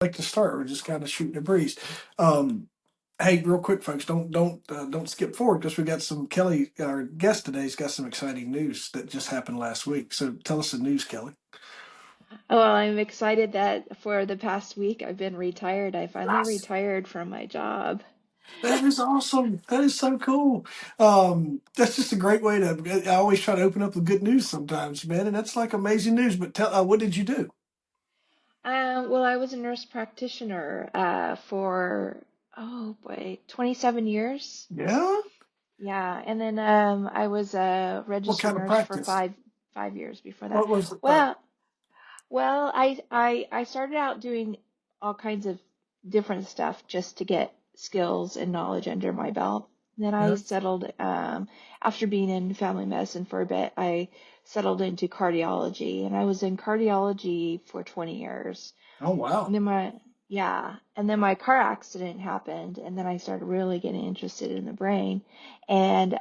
Like to start. We're just kind of shooting a breeze. Um, hey, real quick, folks, don't skip forward because we got some Kelly. Our guest today's got some exciting news that just happened last week. So tell us the news, Kelly. Oh, well, I'm excited that for the past week I've been retired. I finally Yes. retired from my job. That is awesome. That is so cool. That's just a great way to. I always try to open up with good news sometimes, man, and that's like amazing news. But tell, what did you do? Well, I was a nurse practitioner for, oh boy, 27 years. Yeah. Yeah, and then I was a What registered kind of nurse for practice? five years before that. What was it? Well, well, I started out doing all kinds of different stuff just to get skills and knowledge under my belt. Then I Yeah. settled, after being in family medicine for a bit, I settled into cardiology, and I was in cardiology for 20 years. Oh And wow. then yeah, and then my car accident happened, and then I started really getting interested in the brain. And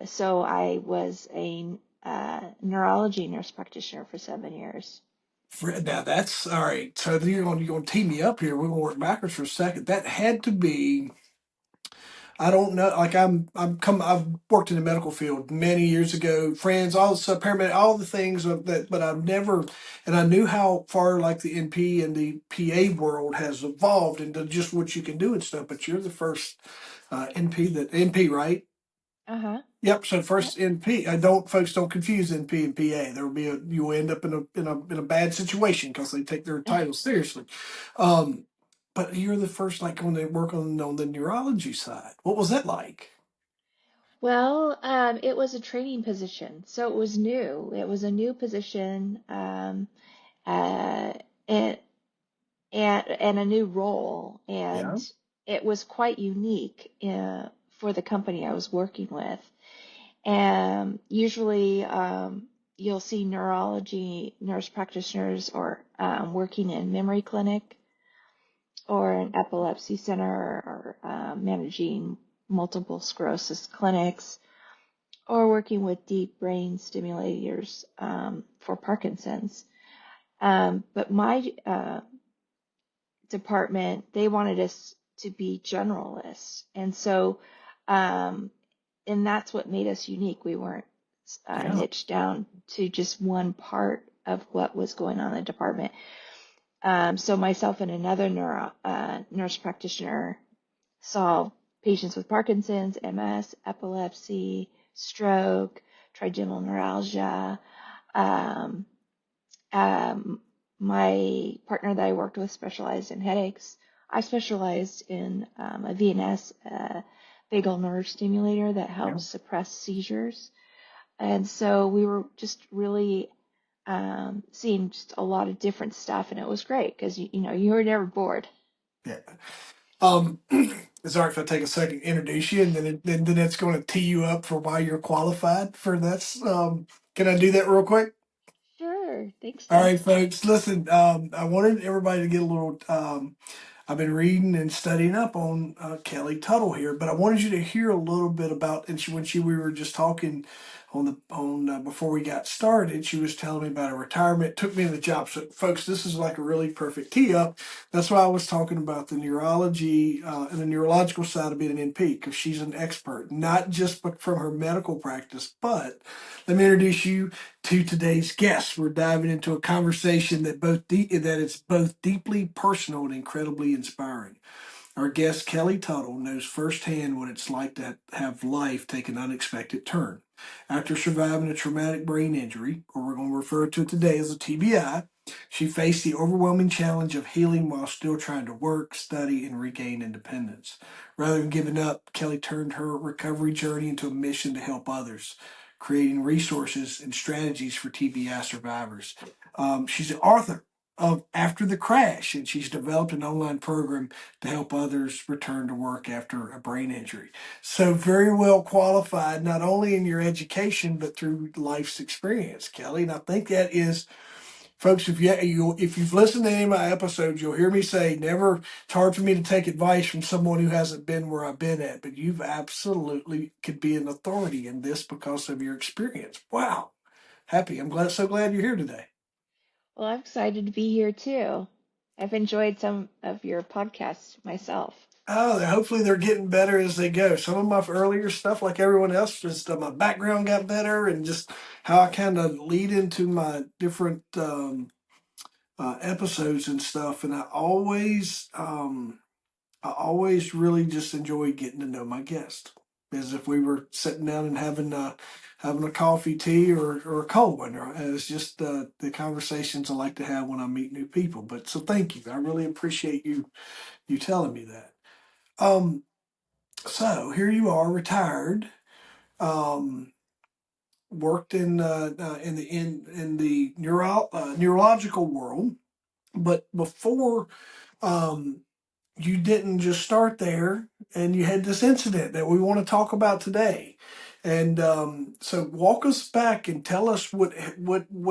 so I was a neurology nurse practitioner for 7 years. Now that's all right. So then you're gonna tee me up here. We're gonna work backwards for a second. That had to be. I don't know. Like I've worked in the medical field many years ago. Friends, all the paramedic, all the things of that. But I've never, and I knew how far like the NP and the PA world has evolved into just what you can do and stuff. But you're the first NP, right? Uh-huh. Yep. So Yep. first NP. I don't folks don't confuse NP and PA. There will be a you will end up in a bad situation because they take their titles seriously. Um, but you're the first like on the work on the neurology side. What was that like? Well, it was a training position, so it was new. It was a new position, uh, and, and a new role, Yeah. and it was quite unique for the company I was working with. And usually, you'll see neurology nurse practitioners or working in memory clinic or an epilepsy center or managing multiple sclerosis clinics or working with deep brain stimulators for Parkinson's. But my department, they wanted us to be generalists. And so, um, and that's what made us unique. We weren't Yeah. niched down to just one part of what was going on in the department. So myself and another nurse practitioner saw patients with Parkinson's, MS, epilepsy, stroke, trigeminal neuralgia. Um, um, my partner that I worked with specialized in headaches. I specialized in a VNS, vagal nerve stimulator that Yeah. helps suppress seizures. And so we were just really seeing just a lot of different stuff, and it was great because you were never bored. Yeah. It's all right if I take a second to introduce you, and then it's going to tee you up for why you're qualified for this. Can I do that real quick? Sure, thanks, All Jeff. right, folks. Listen, I wanted everybody to get a little. I've been reading and studying up on Kelly Tuttle here, but I wanted you to hear a little bit about. And when we were just talking on before we got started, she was telling me about her retirement. Took me in the job. So, folks, this is like a really perfect tee up. That's why I was talking about the neurology and the neurological side of being an NP because she's an expert, not just from her medical practice, but let me introduce you to today's guest. We're diving into a conversation that is both deeply personal and incredibly inspiring. Our guest Kelly Tuttle knows firsthand what it's like to have life take an unexpected turn. After surviving a traumatic brain injury, or we're going to refer to it today as a TBI, she faced the overwhelming challenge of healing while still trying to work, study, and regain independence. Rather than giving up, Kelly turned her recovery journey into a mission to help others, creating resources and strategies for TBI survivors. She's the author of After the Crash, and she's developed an online program to help others return to work after a brain injury. So, very well qualified, not only in your education, but through life's experience, Kelly. And I think that is, folks, if you've listened to any of my episodes, you'll hear me say, never, it's hard for me to take advice from someone who hasn't been where I've been at, but you've absolutely could be an authority in this because of your experience. Wow. Happy. I'm glad, so glad you're here today. Well, I'm excited to be here too. I've enjoyed some of your podcasts myself. Oh, hopefully they're getting better as they go. Some of my earlier stuff, like everyone else, just my background got better, and just how I kind of lead into my different episodes and stuff. And I always really just enjoy getting to know my guest, as if we were sitting down and having a coffee, tea, or a cold one. It's just the conversations I like to have when I meet new people. But so thank you. I really appreciate you telling me that. Um, so here you are, retired. Um, Worked in the neurological world, but before um, you didn't just start there, and you had this incident that we want to talk about today. And so, walk us back and tell us what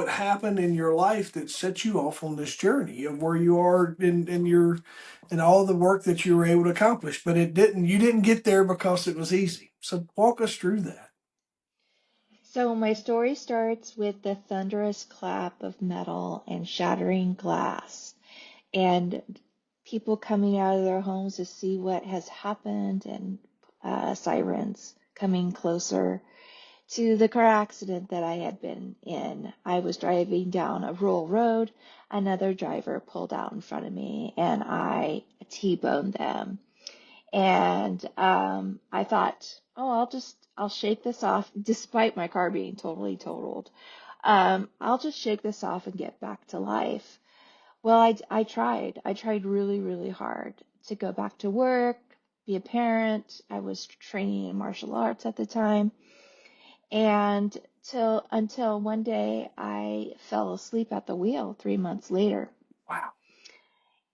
happened in your life that set you off on this journey of where you are in your and all the work that you were able to accomplish. But it didn't you didn't get there because it was easy. So walk us through that. So my story starts with the thunderous clap of metal and shattering glass, and people coming out of their homes to see what has happened, and sirens coming closer to the car accident that I had been in. I was driving down a rural road. Another driver pulled out in front of me, and I T-boned them. And I thought, oh, I'll shake this off, despite my car being totally totaled. I'll just shake this off and get back to life. Well, I tried. I tried really, really hard to go back to work, be a parent. I was training in martial arts at the time. And till until one day I fell asleep at the wheel 3 months later, Wow.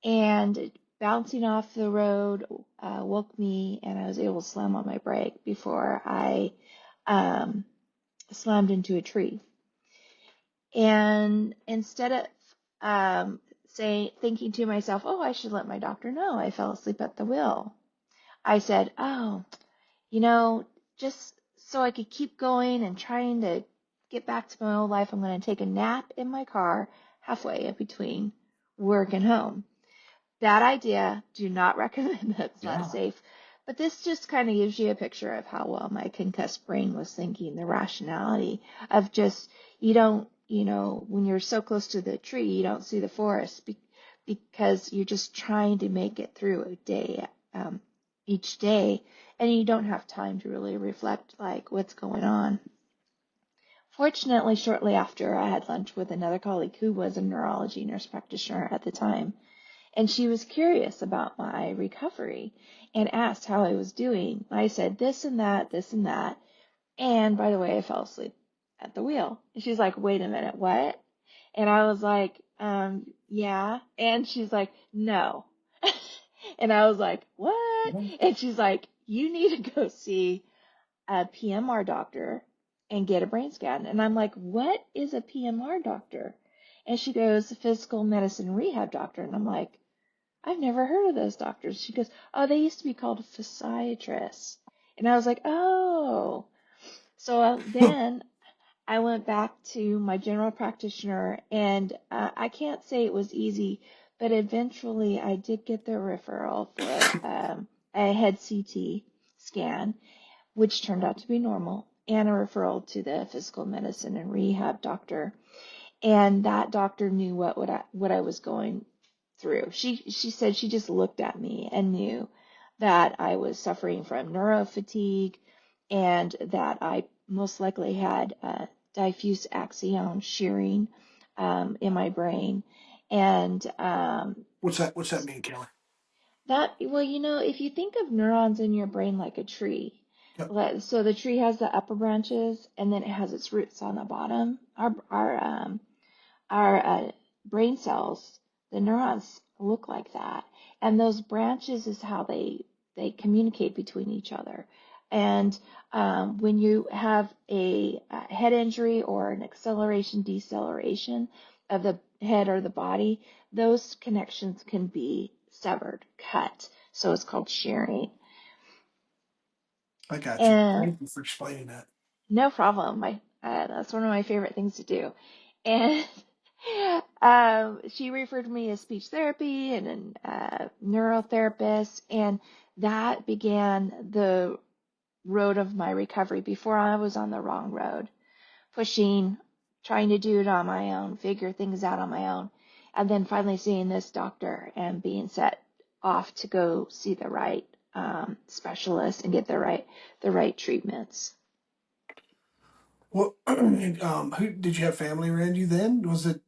and bouncing off the road woke me, and I was able to slam on my brake before I um, slammed into a tree. And instead of thinking to myself, "Oh, I should let my doctor know I fell asleep at the wheel," I said, "Oh, you know, just so I could keep going and trying to get back to my old life, I'm going to take a nap in my car halfway in between work and home." Bad idea. Do not recommend that. It's not Yeah. safe. But this just kind of gives you a picture of how well my concussed brain was thinking, the rationality of just, you don't, when you're so close to the tree, you don't see the forest because you're just trying to make it through a day, each day, and you don't have time to really reflect like what's going on. Fortunately, shortly after, I had lunch with another colleague who was a neurology nurse practitioner at the time, and she was curious about my recovery and asked how I was doing. I said this and that, this and that. And by the way, I fell asleep at the wheel. And she's like, wait a minute, what? And I was like, yeah. And she's like, no. And I was like, what? And she's like, you need to go see a PMR doctor and get a brain scan. And I'm like, what is a PMR doctor? And she goes, physical medicine rehab doctor. And I'm like, I've never heard of those doctors. She goes, oh, they used to be called physiatrists. And I was like, oh. So then I went back to my general practitioner, and I can't say it was easy, but eventually I did get the referral for a head CT scan, which turned out to be normal, and a referral to the physical medicine and rehab doctor. And that doctor knew what I was going through. She said she just looked at me and knew that I was suffering from neurofatigue, and that I most likely had diffuse axon shearing in my brain. And What's that mean, Kelly? that, well, if you think of neurons in your brain like a tree, Yep. so the tree has the upper branches, and then it has its roots on the bottom. Our brain cells, the neurons, look like that. And those branches is how they communicate between each other. And when you have a head injury or an acceleration, deceleration of the head or the body, those connections can be severed, cut. So it's called shearing. I got you. And Thank you for explaining that. no problem. That's one of my favorite things to do. And She referred me as speech therapy and a neurotherapist, and that began the road of my recovery before I was on the wrong road, pushing, trying to do it on my own, figure things out on my own, and then finally seeing this doctor and being set off to go see the right specialist and get the right treatments. What who did you have family around you then? Was it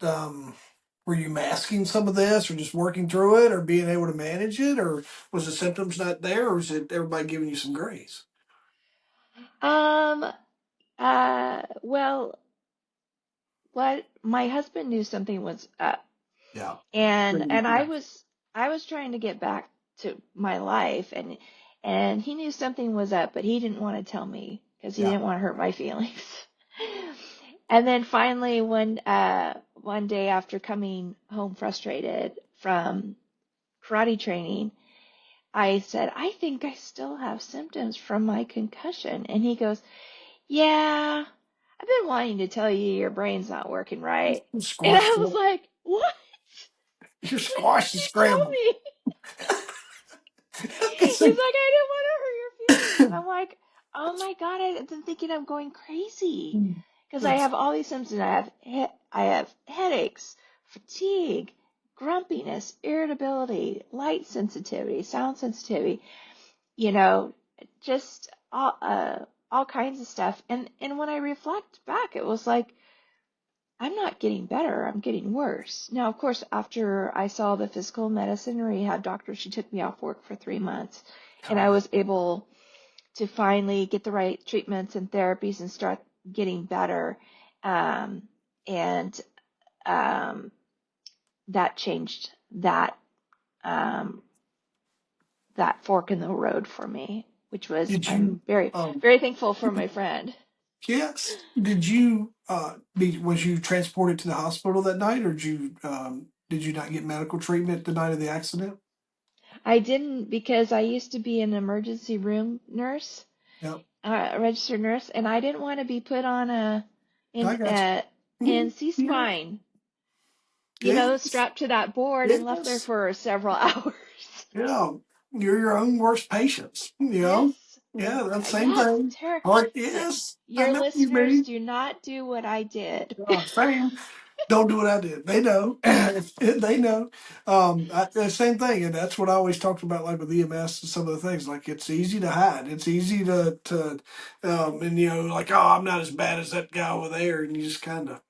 were you masking some of this or just working through it or being able to manage it, or was the symptoms not there, or was it everybody giving you some grace? Um, well, what my husband knew something was up, Yeah. and I Yeah. was trying to get back to my life, and he knew something was up, but he didn't want to tell me because he Yeah. didn't want to hurt my feelings. And then finally one day after coming home frustrated from karate training, I said, I think I still have symptoms from my concussion. And he goes, yeah, I've been wanting to tell you your brain's not working right. You And squashed I was it. like, what? You What squashed did and you tell scrambled. me? I He's said, like, I didn't want to hurt your feelings. And I'm like, oh my God, I've been thinking I'm going crazy because I that's have all these symptoms. I have headaches, fatigue, grumpiness, irritability, light sensitivity, sound sensitivity, you know, just all kinds of stuff. And when I reflect back, it was like, I'm not getting better, I'm getting worse. Now, of course, after I saw the physical medicine rehab doctor, she took me off work for 3 months, and I God. was able to finally get the right treatments and therapies and start getting better. And um, that changed um, that fork in the road for me, which was Did I'm you very, um very thankful for my friend. yes. Did you was you transported to the hospital that night, or did you not get medical treatment the night of the accident? I didn't because I used to be an emergency room nurse, Yep. a registered nurse, and I didn't want to be put on a I in got you. Yeah. C-spine, Yes. strapped to that board and left there Yes. for several hours. Yeah. You're your own worst patients, you know? Yes. Yeah, that same Yeah, it's thing. terrible. All right, yes. I Your know what you listeners mean. do not do what I did. Same. Don't do what I did. They know. They know. The same thing, and that's what I always talked about, like with EMS and some of the things. Like it's easy to hide. It's easy and like, oh, I'm not as bad as that guy over there, and you just kind of.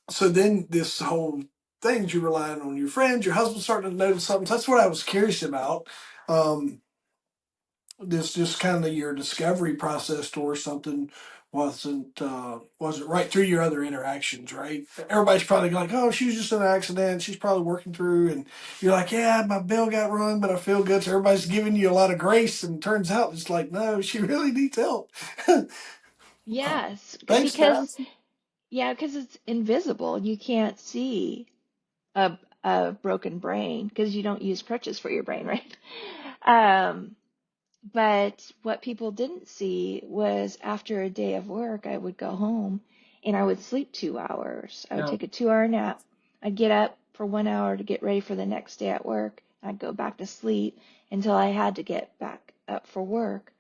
So then this whole thing, you're relying on your friends, your husband starting to notice something. So that's what I was curious about. Um, this just kind of your discovery process or something wasn't right through your other interactions, right? Everybody's probably like, oh, she was just in an accident, she's probably working through, and you're like, yeah, my bill got rung, but I feel good. So everybody's giving you a lot of grace, and turns out it's like, no, she really needs help. Yes, Thanks, because guys. yeah, because it's invisible. You can't see a broken brain because you don't use crutches for your brain, right? Um, but what people didn't see was after a day of work, I would go home and I would sleep 2 hours. I would Yeah. take a 2 hour nap. I'd get up for 1 hour to get ready for the next day at work. I'd go back to sleep until I had to get back up for work.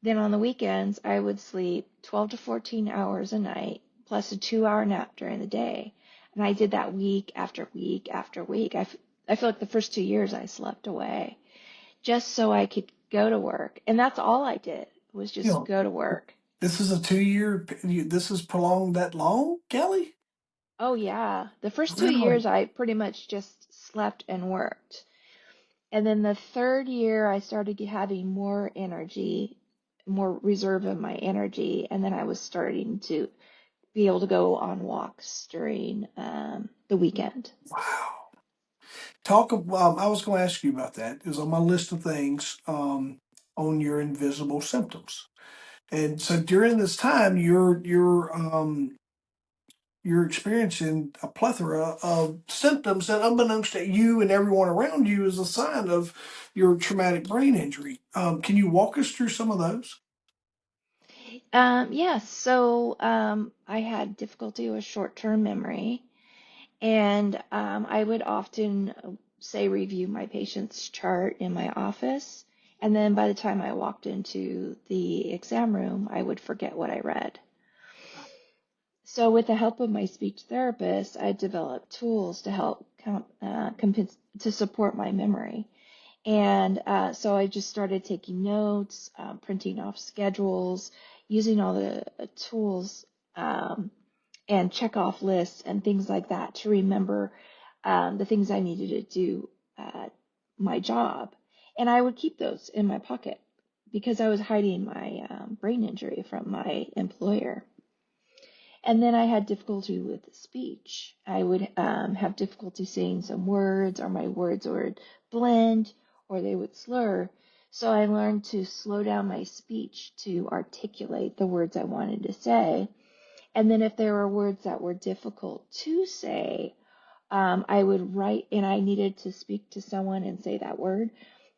Then on the weekends, I would sleep 12 to 14 hours a night, plus a 2 hour nap during the day. And I did that week after week after week. I feel like the first 2 years I slept away just so I could go to work. And that's all I did was You just know, go to work. this is a 2 year. This is prolonged that long, Kelly? Oh, yeah. The first two Really? years I pretty much just slept and worked. And then the third year I started having more energy, more reserve of my energy. And then I was starting to be able to go on walks during the weekend. Wow. I was going to ask you about that. It was on my list of things on your invisible symptoms. And so during this time, you're experiencing a plethora of symptoms that, unbeknownst to you and everyone around you, is a sign of your traumatic brain injury. Can you walk us through some of those? Yes, so I had difficulty with short-term memory, And I would often say review my patient's chart in my office. And then by the time I walked into the exam room, I would forget what I read. So, with the help of my speech therapist, I developed tools to help to support my memory. And so I just started taking notes, printing off schedules, using all the tools um, and check off lists and things like that to remember the things I needed to do at my job. And I would keep those in my pocket because I was hiding my brain injury from my employer. And then I had difficulty with speech. I would have difficulty saying some words, or my words would blend, or they would slur. So I learned to slow down my speech to articulate the words I wanted to say. And then if there were words that were difficult to say, I would write, and I needed to speak to someone and say that word,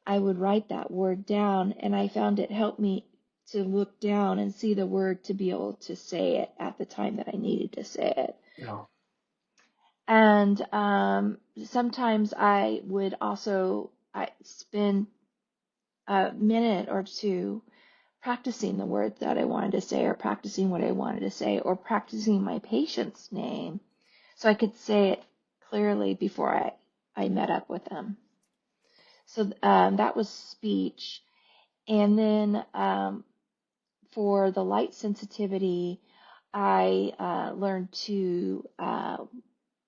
I would write that word down, and I found it helped me to look down and see the word to be able to say it at the time that I needed to say it. Yeah. And sometimes I would also spend a minute or two practicing the words that I wanted to say, or practicing what I wanted to say, or practicing my patient's name so I could say it clearly before I met up with them. So that was speech. And then for the light sensitivity, I learned to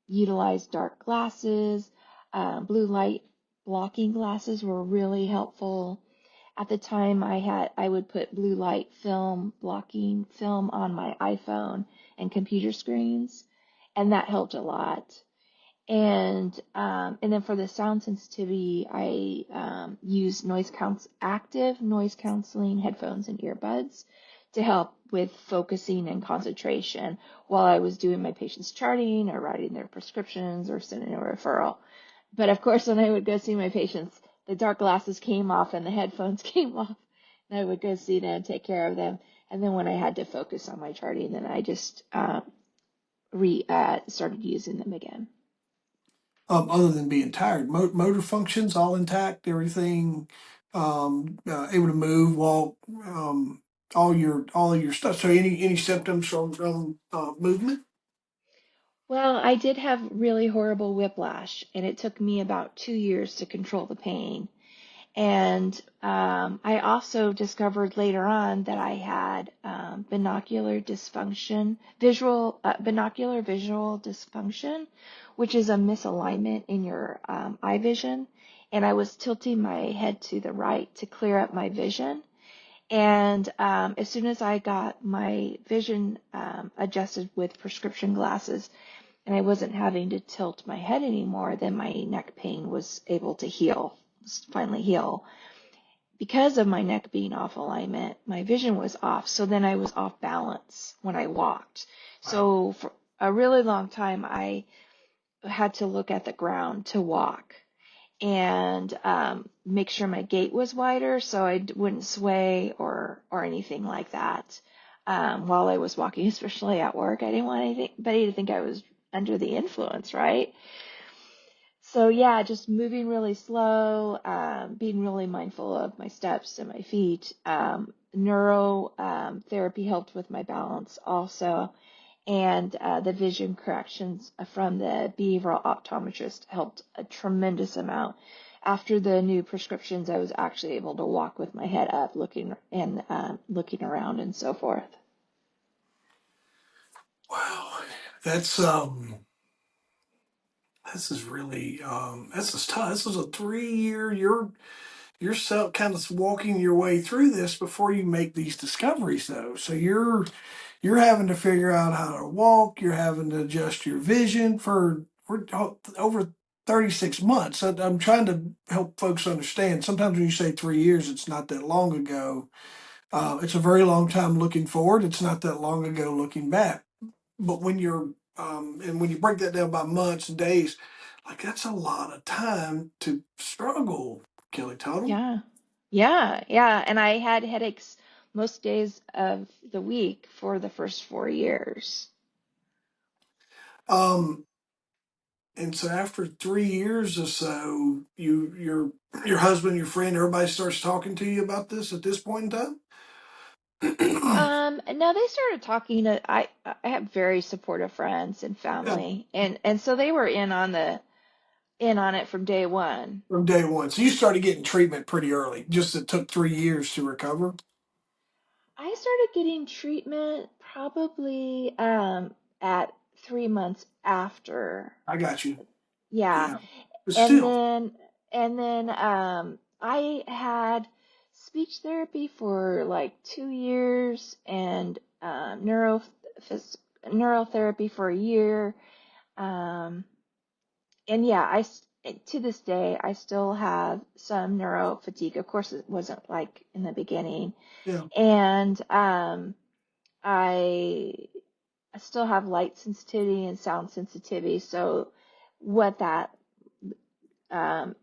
utilize dark glasses. Blue light blocking glasses were really helpful. At the time, I would put blue light film blocking film on my iPhone and computer screens, and that helped a lot. And then for the sound sensitivity, I use active noise canceling headphones and earbuds to help with focusing and concentration while I was doing my patient's charting or writing their prescriptions or sending a referral. But of course, when I would go see my patients, the dark glasses came off and the headphones came off, and I would go see them and take care of them. And then when I had to focus on my charting, then I just started using them again. Other than being tired, motor functions all intact, everything, able to move, walk, all of your stuff. So any symptoms from movement? Well, I did have really horrible whiplash, and it took me about 2 years to control the pain. And I also discovered later on that I had binocular dysfunction, binocular visual dysfunction, which is a misalignment in your eye vision. And I was tilting my head to the right to clear up my vision. And as soon as I got my vision adjusted with prescription glasses, and I wasn't having to tilt my head anymore, then my neck pain was able to finally heal. Because of my neck being off alignment, my vision was off, so then I was off balance when I walked. Wow. So for a really long time, I had to look at the ground to walk and make sure my gait was wider so I wouldn't sway or anything like that while I was walking, especially at work. I didn't want anybody to think I was under the influence, right? So yeah, just moving really slow, being really mindful of my steps and my feet. Neuro therapy helped with my balance also, and the vision corrections from the behavioral optometrist helped a tremendous amount. After the new prescriptions, I was actually able to walk with my head up, looking around and so forth. Wow. That's this is really this is tough. This was a 3 year. You're self kind of walking your way through this before you make these discoveries, though. So you're having to figure out how to walk. You're having to adjust your vision for over 36 months. I'm trying to help folks understand. Sometimes when you say 3 years, it's not that long ago. It's a very long time looking forward. It's not that long ago looking back. But when you're and when you break that down by months and days, like that's a lot of time to struggle, Kelly Tuttle. Yeah, yeah. And I had headaches most days of the week for the first 4 years. Um, And so after 3 years or so, your husband, your friend, everybody starts talking to you about this at this point in time. No, they started talking. I have very supportive friends and Yeah, family, and so they were in on it from day one. from day one. So you started getting treatment pretty early. Just it took 3 years to recover. I started getting treatment probably at 3 months after. I got you. Yeah, Yeah, but and still, then I had speech therapy for like 2 years and neurotherapy for a year. Um, and yeah, to this day I still have some neuro fatigue. Of course, it wasn't like in the beginning, yeah, and I I still have light sensitivity and sound sensitivity. So what that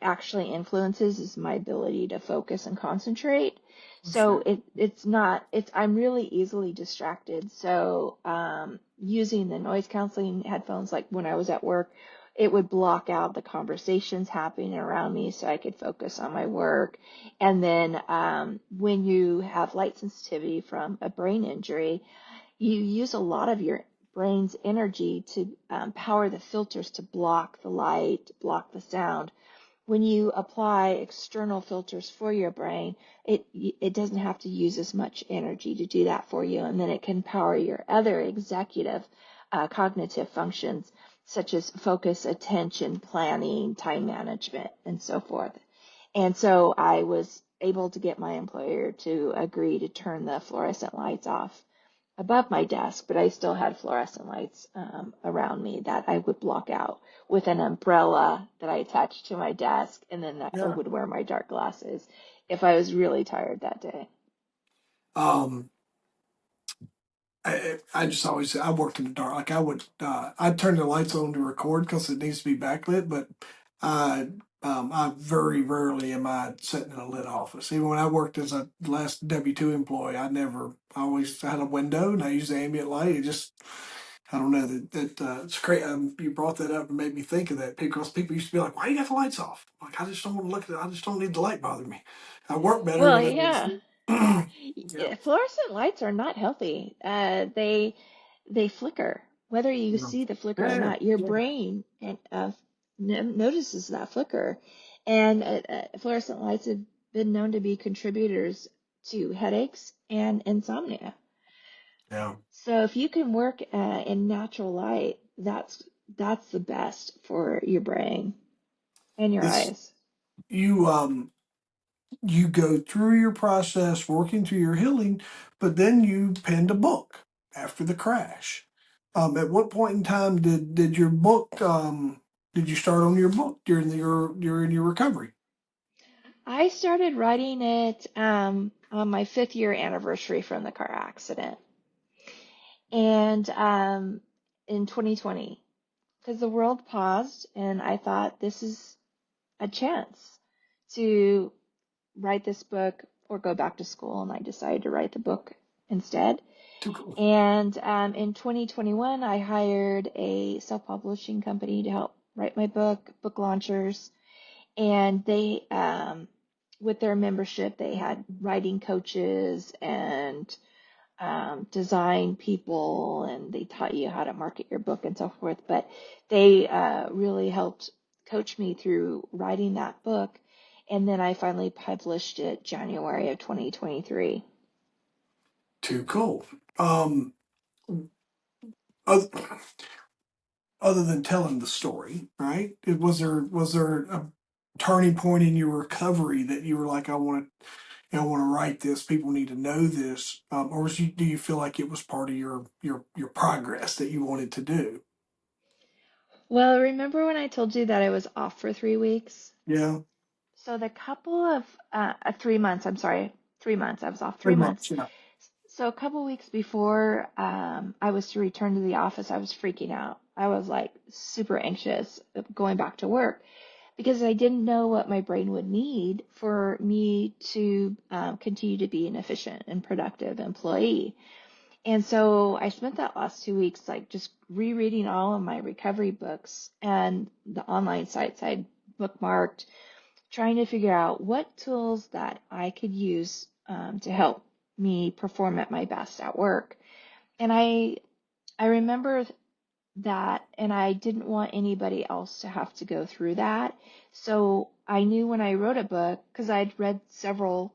actually influences is my ability to focus and concentrate. So sure. I'm really easily distracted. So using the noise canceling headphones, like when I was at work, it would block out the conversations happening around me so I could focus on my work. And then when you have light sensitivity from a brain injury, you use a lot of your brain's energy to power the filters to block the light, block the sound. When you apply external filters for your brain, it doesn't have to use as much energy to do that for you, and then it can power your other executive cognitive functions such as focus, attention, planning, time management, and so forth. And so I was able to get my employer to agree to turn the fluorescent lights off above my desk, but I still had fluorescent lights around me that I would block out with an umbrella that I attached to my desk, and then I Yeah. would wear my dark glasses if I was really tired that day. Um, I just always I worked in the dark. Like I'd turn the lights on to record because it needs to be backlit, but I I very rarely am I sitting in a lit office. Even when I worked as a last W-2 employee, I always had a window and I used the ambient light. It just I don't know it's great. You brought that up and made me think of that because people used to be like, "Why you got the lights off?" Like I just don't want to look at it. I just don't need the light bothering me. I work better Well, when yeah. I. Yeah. Fluorescent lights are not healthy. They flicker. Whether you Yeah. see the flicker or Yeah. not, your Yeah. brain notices that flicker. And fluorescent lights have been known to be contributors to headaches and insomnia. Yeah. So if you can work in natural light, that's the best for your brain and your It's eyes. you you go through your process working through your healing, but then you penned a book after the crash. At what point in time did your book did you start on your book during your recovery? I started writing it on my 5th year anniversary from the car accident, and in 2020, because the world paused, and I thought this is a chance to write this book or go back to school, and I decided to write the book instead. Too cool. And in 2021, I hired a self-publishing company to help write my book launchers, and they with their membership they had writing coaches and design people, and they taught you how to market your book and so forth. But they really helped coach me through writing that book, and then I finally published it January of 2023. Too cool. Um, oth- Other than telling the story, right? Was there a turning point in your recovery that you were like, I want to write this. People need to know this, do you feel like it was part of your progress that you wanted to do? Well, remember when I told you that I was off for 3 weeks? Yeah, So the couple of 3 months, I'm sorry, 3 months. I was off pretty 3 months. much. Yeah. So a couple weeks before I was to return to the office, I was freaking out. I was like super anxious of going back to work because I didn't know what my brain would need for me to continue to be an efficient and productive employee. And so I spent that last 2 weeks like just rereading all of my recovery books and the online sites I'd bookmarked, trying to figure out what tools that I could use to help me perform at my best at work. And I remember that, and I didn't want anybody else to have to go through that. So I knew when I wrote a book, because I'd read several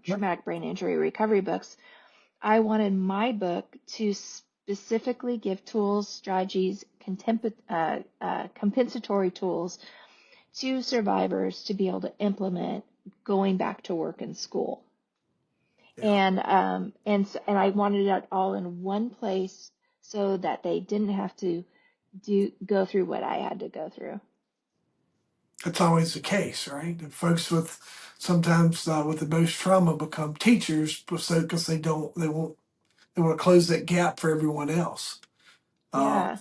Yep. traumatic brain injury recovery books, I wanted my book to specifically give tools, strategies, compensatory tools to survivors to be able to implement going back to work and school. Yeah. And I wanted it all in one place so that they didn't have to go through what I had to go through. That's always the case, right? And folks with sometimes with the most trauma become teachers because they want to close that gap for everyone else. Um, Yeah,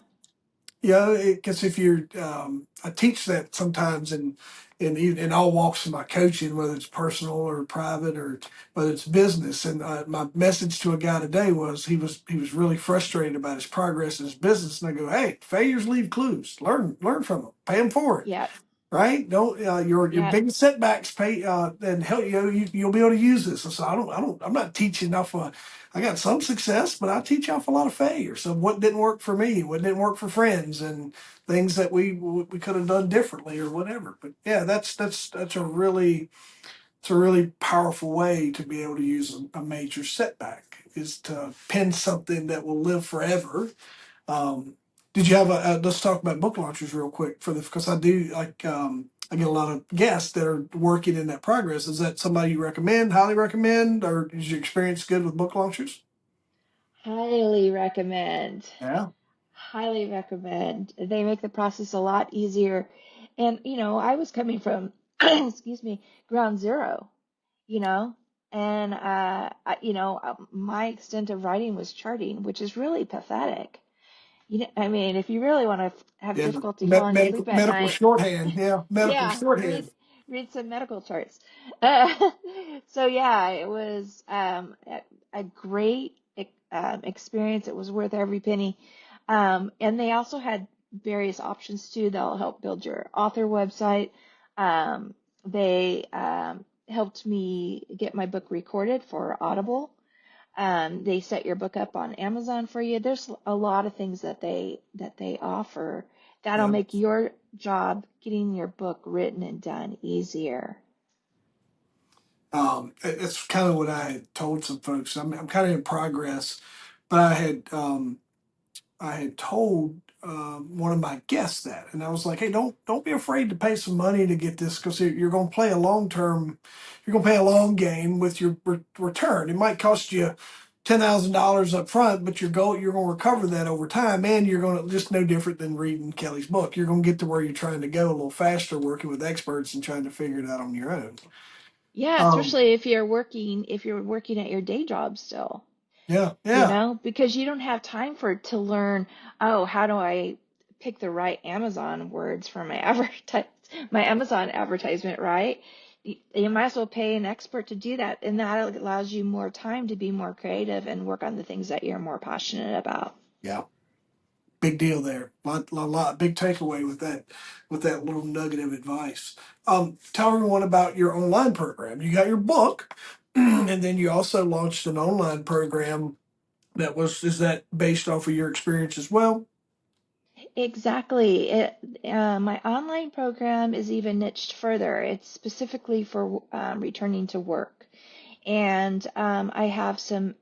yeah, because if you're, I teach that sometimes in all walks of my coaching, whether it's personal or private or whether it's business. And my message to a guy today was he was really frustrated about his progress in his business, and I go, hey, failures leave clues. Learn from them. Pay them forward. yeah, Right? Don't your yeah, biggest setbacks pay and help you'll be able to use this. And so I'm not teaching off. I got some success, but I teach off a lot of failure. So what didn't work for me, what didn't work for friends, and things that we could have done differently or whatever. But yeah, that's a really powerful way to be able to use a major setback is to pin something that will live forever. um, did you have let's talk about book launchers real quick because I do like, I get a lot of guests that are working in that progress. Is that somebody you recommend, highly recommend, or is your experience good with book launchers? highly recommend. Yeah. Highly recommend. They make the process a lot easier. And, I was coming from, excuse me, ground zero, you know, and, my extent of writing was charting, which is really pathetic. I mean, if you really want to have Yeah. difficulty falling asleep at Medical night, shorthand. Yeah. Medical yeah, shorthand. read some medical charts. Uh, so yeah, it was a great experience. It was worth every penny. And they also had various options too that'll help build your author website. They helped me get my book recorded for Audible. They set your book up on Amazon for you. There's a lot of things that they offer that'll Yeah. make your job getting your book written and done easier. It's kind of what I had told some folks. I'm kind of in progress, but I had told one of my guests that, and I was like, "Hey, don't be afraid to pay some money to get this because you're going to play a long term, you're going to play a long game with your return. It might cost you $10,000 up front, but you're going to recover that over time, and you're going to just no different than reading Kelly's book. You're going to get to where you're trying to go a little faster, working with experts and trying to figure it out on your own." Yeah, Um, especially if you're working at your day job still, yeah, yeah, because you don't have time to learn, oh, how do I pick the right Amazon words for my Amazon advertisement, right? You might as well pay an expert to do that, and that allows you more time to be more creative and work on the things that you're more passionate about. yeah. Big deal there. Big takeaway with that little nugget of advice. Tell everyone about your online program. You got your book, and then you also launched an online program is that based off of your experience as well? Exactly. My online program is even niched further. It's specifically for returning to work. And I have some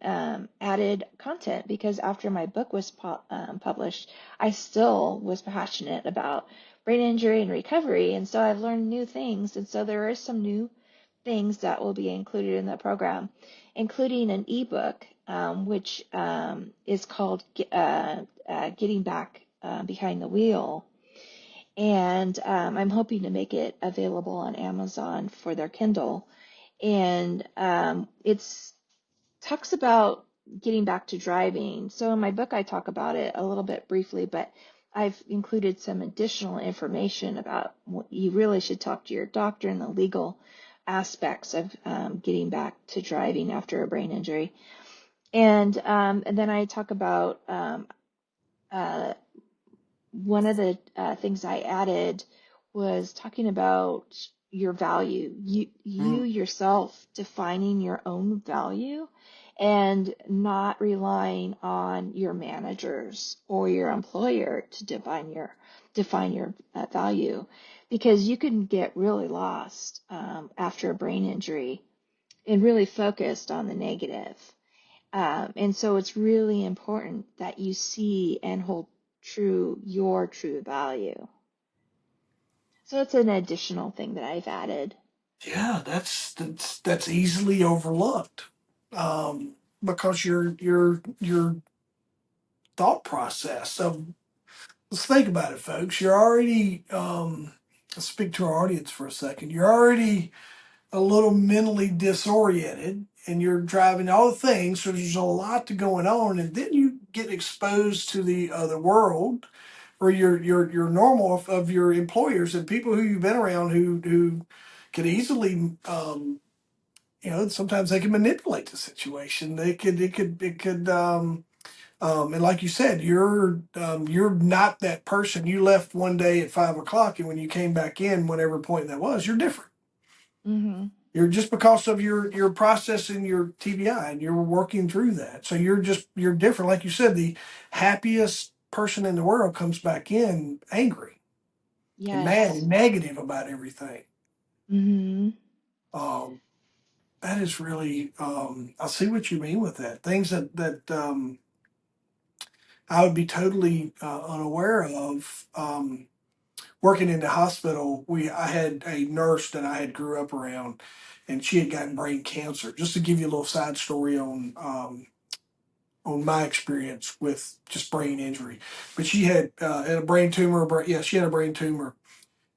added content because after my book was published, I still was passionate about brain injury and recovery. And so I've learned new things. And so there are some new things that will be included in the program, including an ebook, which is called Getting Back Behind the Wheel. And I'm hoping to make it available on Amazon for their Kindle. And it's talks about getting back to driving. So in my book, I talk about it a little bit briefly, but I've included some additional information about what you really should talk to your doctor and the legal aspects of getting back to driving after a brain injury. And then I talk about uh, one of the things I added was talking about your value, you Mm. yourself defining your own value and not relying on your managers or your employer to define your value, because you can get really lost after a brain injury and really focused on the negative. And so it's really important that you see and hold true your true value. So it's an additional thing that I've added. Yeah, that's easily overlooked, because your thought process of, let's think about it, folks. You're already, let's speak to our audience for a second. You're already a little mentally disoriented and you're driving all the things. So there's a lot to going on. And then you get exposed to the other world or your normal of your employers and people who you've been around who could easily, sometimes they can manipulate the situation. And like you said, you're not that person. You left one day at 5 o'clock, and when you came back in, whatever point that was, you're different. Hmm. You're just because of your processing your TBI and you're working through that. So you're different. Like you said, the happiest person in the world comes back in angry and mad Yes. and negative about everything. Hmm. Um, that is really, I see what you mean with that. Things that I would be totally unaware of. Working in the hospital, I had a nurse that I had grew up around, and she had gotten brain cancer. Just to give you a little side story on my experience with just brain injury, but she had a brain tumor. Yeah, she had a brain tumor,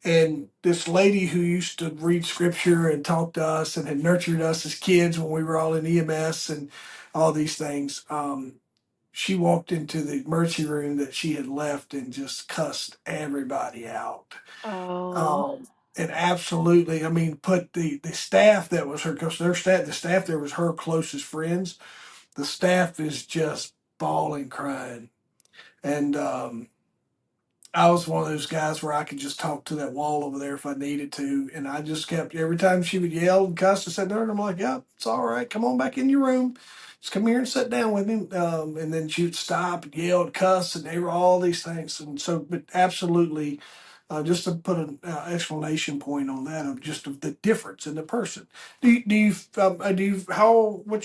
and this lady who used to read scripture and talk to us and had nurtured us as kids when we were all in EMS and all these things. She walked into the emergency room that she had left and just cussed everybody out. Oh. Um, and absolutely, I mean, put the staff that was her, because the staff there was her closest friends. The staff is just bawling, crying, and I was one of those guys where I could just talk to that wall over there if I needed to, and I just kept every time she would yell and cuss and sit there, and I'm like, "Yeah, it's all right. Come on back in your room. Just come here and sit down with me." And then she would stop and yell and cuss, and they were all these things, and so, but absolutely, just to put an explanation point on that of just of the difference in the person. What's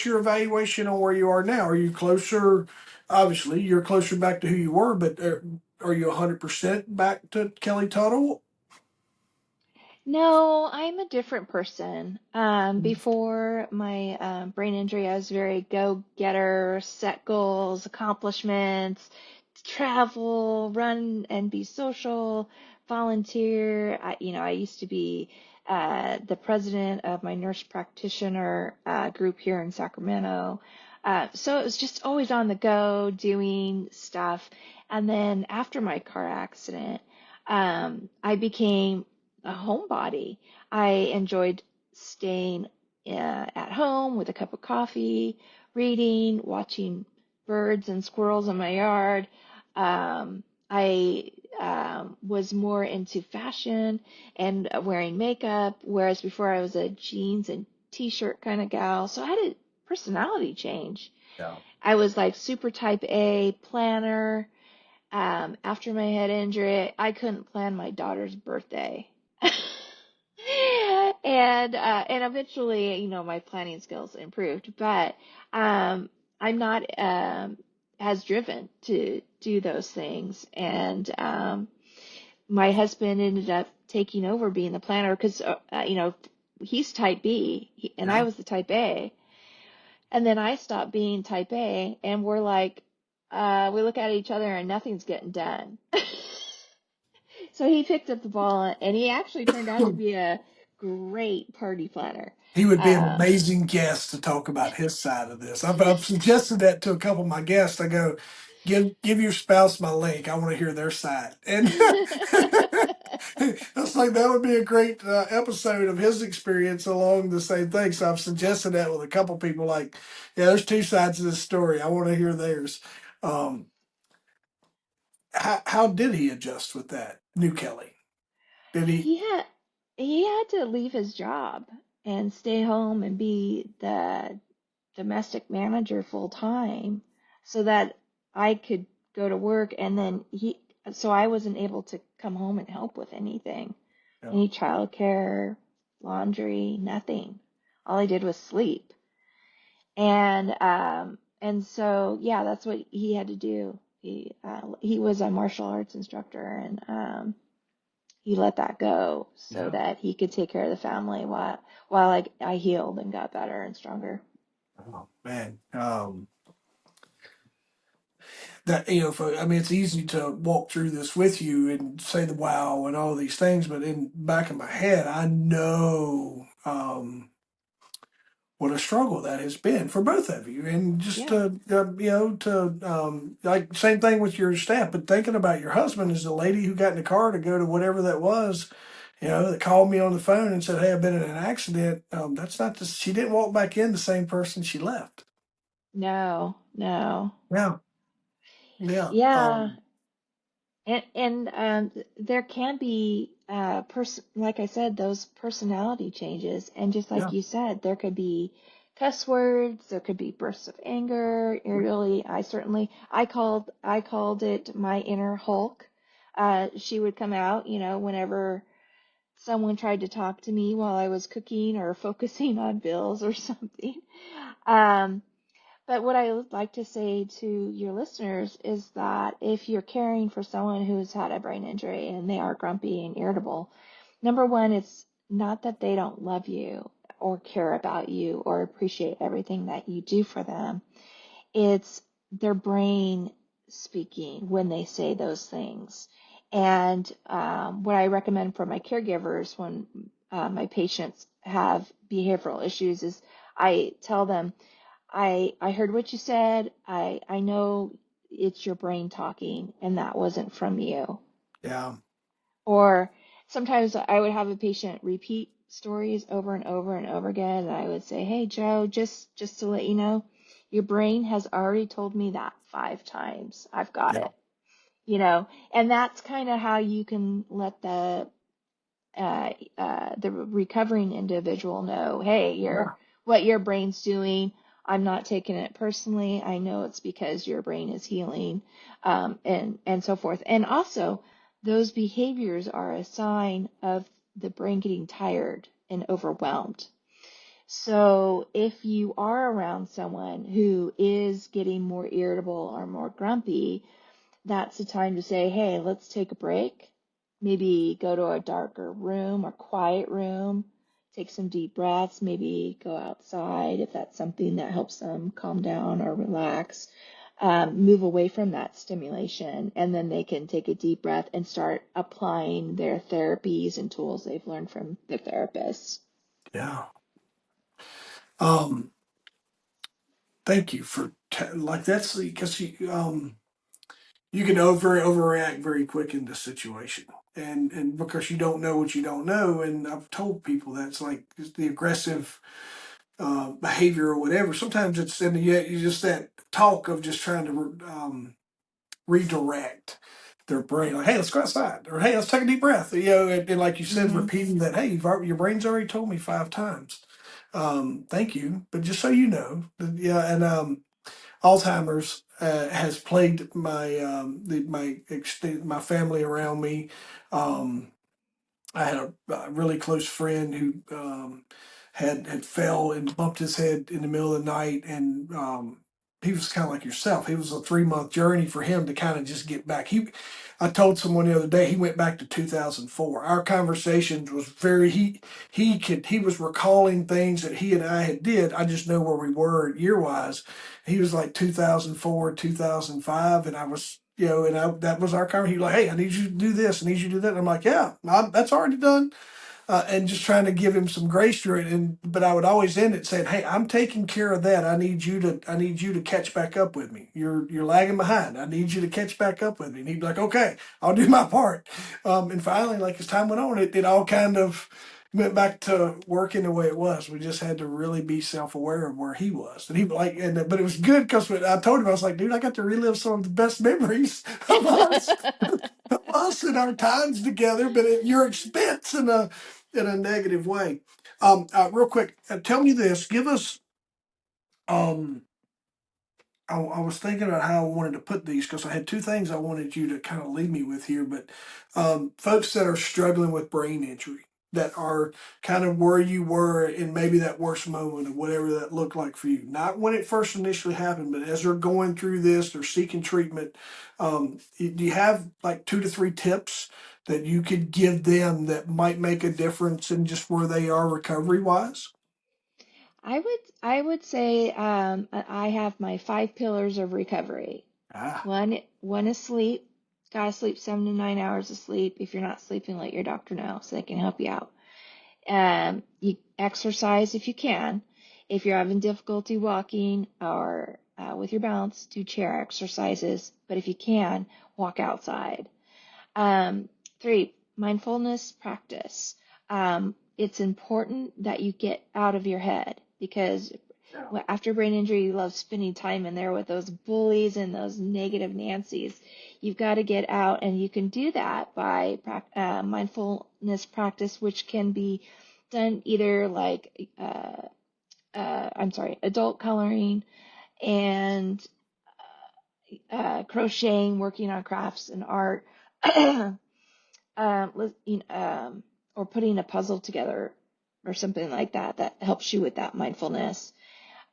your evaluation on where you are now? Are you closer? Obviously, you're closer back to who you were, but are you 100% back to Kelly Tuttle? No, I'm a different person. Before my brain injury, I was very go-getter, set goals, accomplishments, travel, run and be social, volunteer. I used to be the president of my nurse practitioner group here in Sacramento. So it was just always on the go, doing stuff. And then after my car accident, I became a homebody. I enjoyed staying at home with a cup of coffee, reading, watching birds and squirrels in my yard. I was more into fashion and wearing makeup, whereas before I was a jeans and t-shirt kind of gal. So I had a personality change. Yeah. I was like super type A planner. After my head injury, I couldn't plan my daughter's birthday. And eventually, my planning skills improved, but I'm not as driven to do those things. And my husband ended up taking over being the planner because he's type B and I Yeah. was the type A. And then I stopped being type A, and we're like, we look at each other and nothing's getting done. So he picked up the ball, and he actually turned out to be a great party planner. He would be an Um, amazing guest to talk about his side of this. I've suggested that to a couple of my guests. I go, give your spouse my link. I want to hear their side. And That's like that would be a great episode of his experience along the same thing. So I've suggested that with a couple people. Like, yeah, there's two sides of this story. I want to hear theirs. Um, how did he adjust with that new Kelly? Did he? He had he had to leave his job and stay home and be the domestic manager full time so that I could go to work, and then so I wasn't able to come home and help with anything. Yeah. Any childcare, laundry, nothing. All I did was sleep. And so yeah, that's what he had to do. He was a martial arts instructor, and he let that go so Yeah. that he could take care of the family while I healed and got better and stronger. Oh man. That I mean, it's easy to walk through this with you and say the wow and all these things, but in back of my head, I know what a struggle that has been for both of you, and just Yeah. to to like same thing with your staff, but thinking about your husband is the lady who got in the car to go to whatever that was. That called me on the phone and said, "Hey, I've been in an accident." That's not the She didn't walk back in the same person she left. No, no. Yeah, yeah. Yeah. And there can be like I said, those personality changes, and just like Yeah. you said, there could be cuss words, there could be bursts of anger, irritability. I called it my inner Hulk. She would come out, whenever someone tried to talk to me while I was cooking or focusing on bills or something. Um, but what I would like to say to your listeners is that if you're caring for someone who's had a brain injury and they are grumpy and irritable, number one, it's not that they don't love you or care about you or appreciate everything that you do for them. It's their brain speaking when they say those things. And what I recommend for my caregivers when my patients have behavioral issues is I tell them, I heard what you said. I know it's your brain talking, and that wasn't from you. Yeah. Or sometimes I would have a patient repeat stories over and over and over again, and I would say, "Hey, Joe, just to let you know, your brain has already told me that 5 times. I've got Yeah. it." And that's kind of how you can let the recovering individual know, hey, Yeah. what your brain's doing. I'm not taking it personally. I know it's because your brain is healing, and so forth. And also, those behaviors are a sign of the brain getting tired and overwhelmed. So if you are around someone who is getting more irritable or more grumpy, that's the time to say, hey, let's take a break. Maybe go to a darker room or quiet room, take some deep breaths, maybe go outside if that's something that helps them calm down or relax. Move away from that stimulation, and then they can take a deep breath and start applying their therapies and tools they've learned from their therapists. Yeah. Um, Thank you for like that's because you can overreact very quick in this situation, and because you don't know what you don't know, and I've told people that's like the aggressive behavior or whatever. Sometimes it's in the yet you just that talk of just trying to redirect their brain, like, hey, let's go outside, or hey, let's take a deep breath, and like you said, Hmm. repeating that, hey, your brain's already told me 5 times. Thank you, but just so you know, yeah, and Alzheimer's has plagued my family around me. Um, I had a really close friend who had fell and bumped his head in the middle of the night, and he was kind of like yourself. It was a 3 month journey for him to kind of just get back. I told someone the other day he went back to 2004. Our conversations was very he was recalling things that he and I had did. I just know where we were year wise. He was like 2004, 2005, and I was that was our conversation. He was like, hey, I need you to do this, I need you to do that. And I'm like, yeah, that's already done. and just trying to give him some grace through it. But I would always end it saying, "Hey, I'm taking care of that. I need you to catch back up with me. You're lagging behind. I need you to catch back up with me." And he'd be like, "Okay, I'll do my part." And finally, like as time went on, it all kind of went back to working the way it was. We just had to really be self-aware of where he was, and he like, and but it was good because I told him, I was like, "Dude, I got to relive some of the best memories of us and our times together, but at your expense in a negative way." Real quick, tell me this. Give us. Um, I was thinking about how I wanted to put these because I had two things I wanted you to kind of leave me with here. But folks that are struggling with brain injury, that are kind of where you were in maybe that worst moment of whatever that looked like for you, not when it first initially happened, but as they're going through this, they're seeking treatment. Do you have like 2 to 3 tips that you could give them that might make a difference in just where they are recovery wise? I would say I have my 5 pillars of recovery. Ah, One is sleep. Gotta sleep 7 to 9 hours of sleep. If you're not sleeping, let your doctor know so they can help you out. You exercise if you can. If you're having difficulty walking or with your balance, do chair exercises. But if you can, walk outside. Um, 3, mindfulness practice. It's important that you get out of your head because yeah. after brain injury, you love spending time in there with those bullies and those negative Nancys. You've got to get out, and you can do that by mindfulness practice, which can be done either like, adult coloring and crocheting, working on crafts and art. You know, or putting a puzzle together or something like that that helps you with that mindfulness.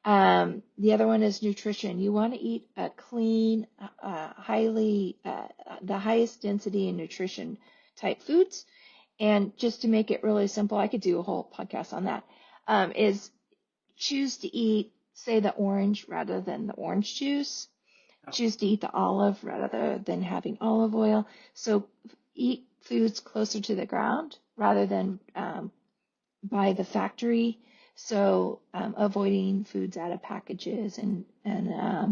The other one is nutrition. You want to eat a clean, the highest density in nutrition type foods. And just to make it really simple, I could do a whole podcast on that. Is choose to eat, say, the orange rather than the orange juice. Choose to eat the olive rather than having olive oil. So eat foods closer to the ground rather than by the factory. So avoiding foods out of packages and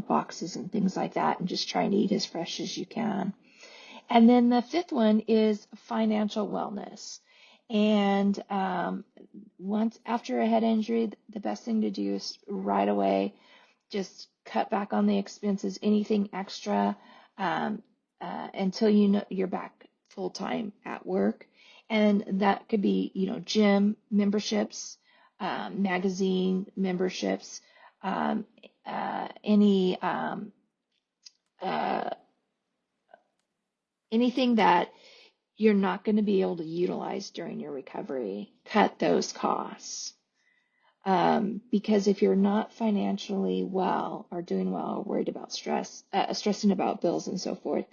boxes and things like that, and just trying to eat as fresh as you can. And then the fifth one is financial wellness. And once after a head injury, the best thing to do is right away just cut back on the expenses, anything extra, until you know you're back full time at work. And that could be, gym memberships, magazine memberships, um, any uh, anything that you're not going to be able to utilize during your recovery. Cut those costs. Because if you're not financially well or doing well or worried about stressing about bills and so forth,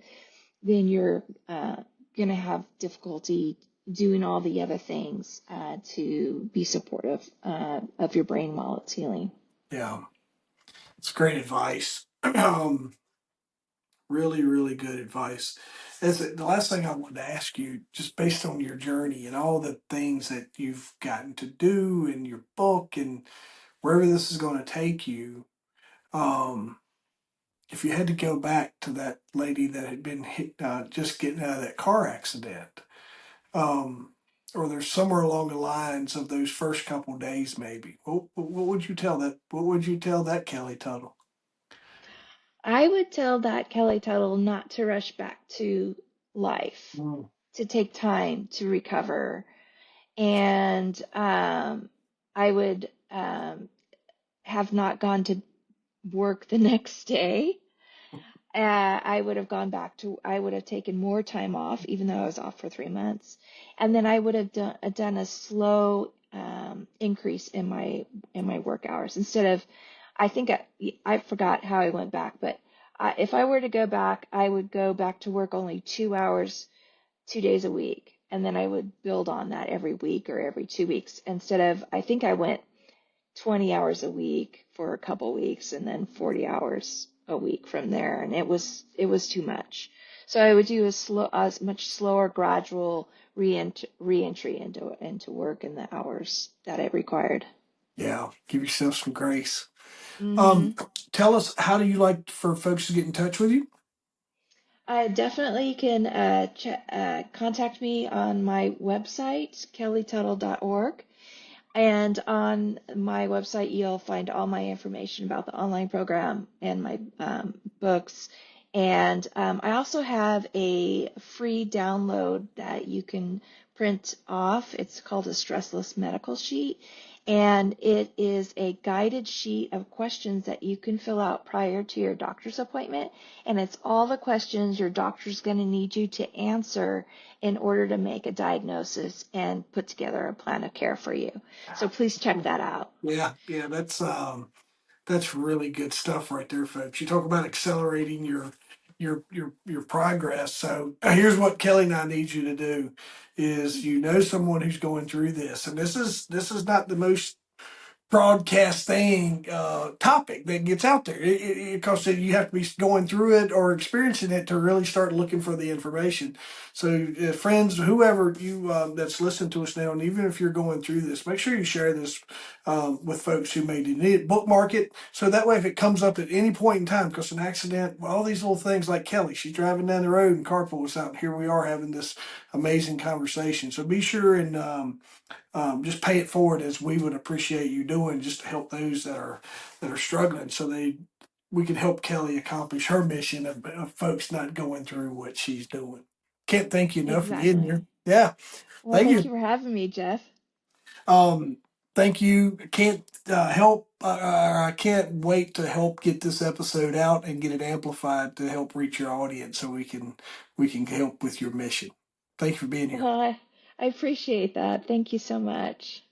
then you're going to have difficulty doing all the other things to be supportive of your brain while it's healing. Yeah, it's great advice. Really, really good advice. The last thing I wanted to ask you, just based on your journey and all the things that you've gotten to do in your book and wherever this is going to take you, um, if you had to go back to that lady that had been hit, just getting out of that car accident, um, or there's somewhere along the lines of those first couple days, maybe, what would you tell that? What would you tell that Kelly Tuttle? I would tell that Kelly Tuttle not to rush back to life, Mm. to take time to recover. And I would have not gone to work the next day. I would have I would have taken more time off, even though I was off for 3 months. And then I would have done a slow increase in my work hours instead of, I think I forgot how I went back, but if I were to go back, I would go back to work only 2 hours, 2 days a week. And then I would build on that every week or every 2 weeks instead of, I think I went 20 hours a week for a couple weeks and then 40 hours a week from there. And it was too much. So I would do a much slower, gradual reentry into work in the hours that it required. Yeah, give yourself some grace. Mm-hmm. Um, Tell us, how do you like for folks to get in touch with you? Definitely you can contact me on my website, kellytuttle.org. And on my website, you'll find all my information about the online program and my books. And I also have a free download that you can print off. It's called a stressless medical sheet. And it is a guided sheet of questions that you can fill out prior to your doctor's appointment. And it's all the questions your doctor's going to need you to answer in order to make a diagnosis and put together a plan of care for you. So please check that out. Yeah, yeah, that's really good stuff right there, folks. You talk about accelerating your progress. So here's what Kelly and I need you to do is you know someone who's going through this, and this is not the most broadcasting topic that gets out there. Because you have to be going through it or experiencing it to really start looking for the information. So, friends, whoever you that's listening to us now, and even if you're going through this, make sure you share this with folks who may need it. Bookmark it so that way, if it comes up at any point in time, because an accident, well, all these little things like Kelly, she's driving down the road and carpool was out, and here we are having this amazing conversation. So be sure and just pay it forward as we would appreciate you doing, just to help those that are struggling, so we can help Kelly accomplish her mission of folks not going through what she's doing. Can't thank you enough for getting Exactly. here. Yeah, Well, thank thank you. you for having me, Jeff. Um, Thank you. Can't help. I can't wait to help get this episode out and get it amplified to help reach your audience, so we can help with your mission. Thank you for being here. Well, I appreciate that. Thank you so much.